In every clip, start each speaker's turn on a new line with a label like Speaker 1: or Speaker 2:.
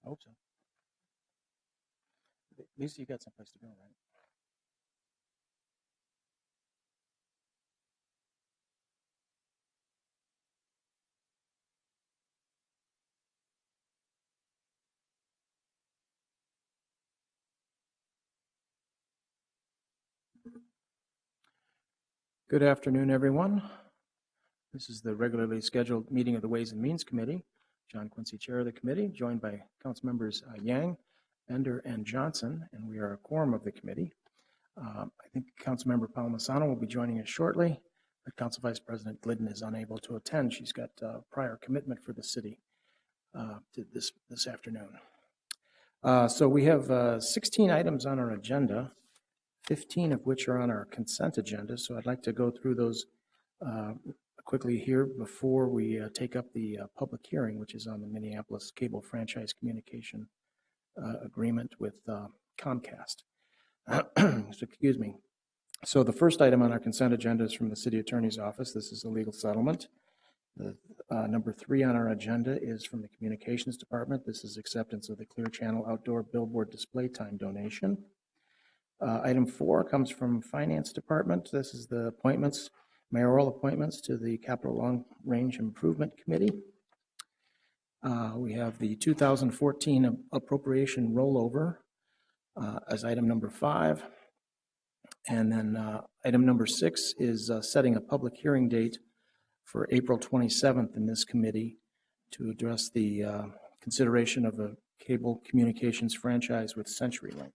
Speaker 1: I hope so. Lisa, you got someplace to go, right? Good afternoon, everyone. This is the regularly scheduled meeting of the Ways and Means Committee. John Quincy, chair of the committee, joined by council members Yang, Bender, and Johnson, and we are a quorum of the committee. I think Councilmember Palmisano will be joining us shortly, but Council Vice President Glidden is unable to attend. She's got prior commitment for the city this afternoon. So we have 16 items on our agenda, 15 of which are on our consent agenda. So I'd like to go through those quickly here before we take up the public hearing, which is on the Minneapolis Cable Franchise Communication Agreement with Comcast. Excuse me. So the first item on our consent agenda is from the City Attorney's Office. This is a legal settlement. Number 3 on our agenda is from the Communications Department. This is acceptance of the Clear Channel Outdoor Billboard Display Time donation. Item 4 comes from Finance Department. This is the appointments, mayoral appointments to the Capital Long Range Improvement Committee. We have the 2014 appropriation rollover as item number 5. And then item number 6 is setting a public hearing date for April 27th in this committee to address the consideration of a cable communications franchise with CenturyLink.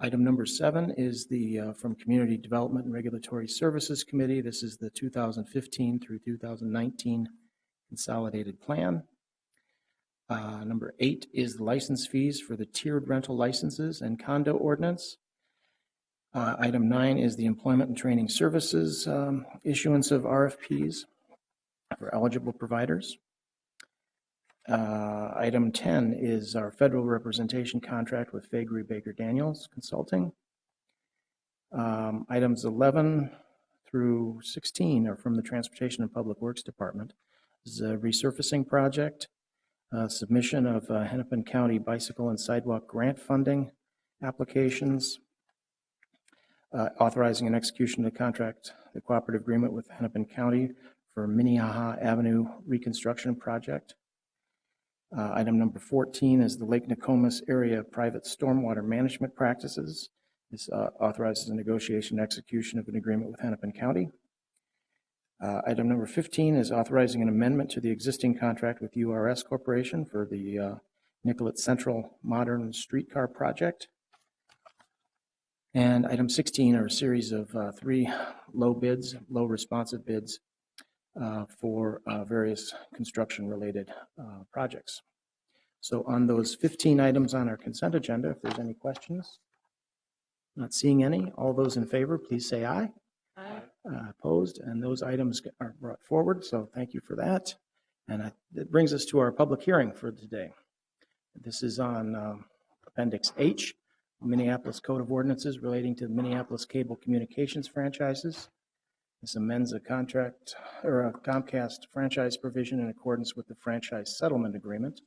Speaker 1: Item number 7 is the from Community Development and Regulatory Services Committee. This is the 2015 through 2019 consolidated plan. Number 8 is the license fees for the tiered rental licenses and condo ordinance. Item 9 is the Employment and Training Services issuance of RFPs for eligible providers. Item 10 is our federal representation contract with Faegre Baker Daniels Consulting. Items 11 through 16 are from the Transportation and Public Works Department. This is a resurfacing project, submission of Hennepin County bicycle and sidewalk grant funding applications, authorizing an execution of the contract, the cooperative agreement with Hennepin County for Minnehaha Avenue reconstruction project. Item number 14 is the Lake Nokomis Area Private Stormwater Management Practices. This authorizes the negotiation and execution of an agreement with Hennepin County. Item number 15 is authorizing an amendment to the existing contract with URS Corporation for the Nicollet Central Modern Streetcar Project. And item 16 are a series of 3 low bids, low responsive bids for various construction-related projects. So on those 15 items on our consent agenda, if there's any questions, not seeing any, all those in favor, please say aye.
Speaker 2: Aye.
Speaker 1: Opposed, and those items are brought forward, so thank you for that. And it brings us to our public hearing for today. This is on Appendix H, Minneapolis Code of Ordinances relating to the Minneapolis Cable Communications franchises. This amends a contract or a Comcast franchise provision in accordance with the franchise settlement agreement.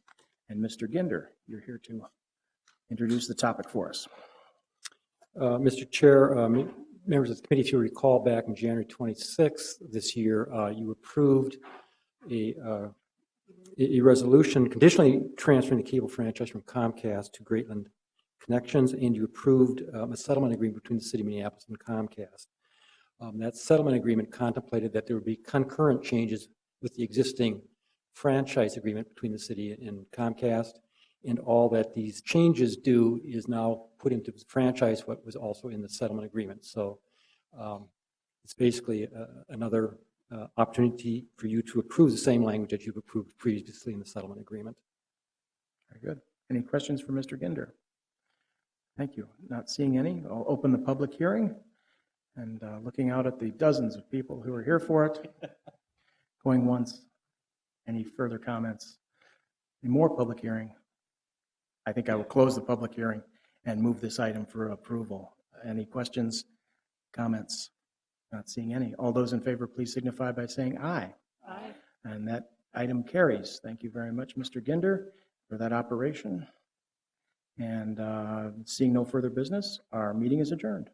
Speaker 1: And Mr. Ginder, you're here to introduce the topic for us.
Speaker 3: Mr. Chair, members of the committee, if you recall back on January 26th this year, you approved a resolution conditionally transferring the cable franchise from Comcast to Greatland Connections, and you approved a settlement agreement between the city of Minneapolis and Comcast. That settlement agreement contemplated that there would be concurrent changes with the existing franchise agreement between the city and Comcast, and all that these changes do is now put into the franchise what was also in the settlement agreement. So it's basically another opportunity for you to approve the same language that you've approved previously in the settlement agreement.
Speaker 1: Very good. Any questions for Mr. Ginder? Thank you. Not seeing any, I'll open the public hearing. And looking out at the dozens of people who are here for it, going once. Any further comments? Any more public hearing? I think I will close the public hearing and move this item for approval. Any questions, comments? Not seeing any. All those in favor, please signify by saying aye.
Speaker 2: Aye.
Speaker 1: And that item carries. Thank you very much, Mr. Ginder. for that operation. And seeing no further business, our meeting is adjourned.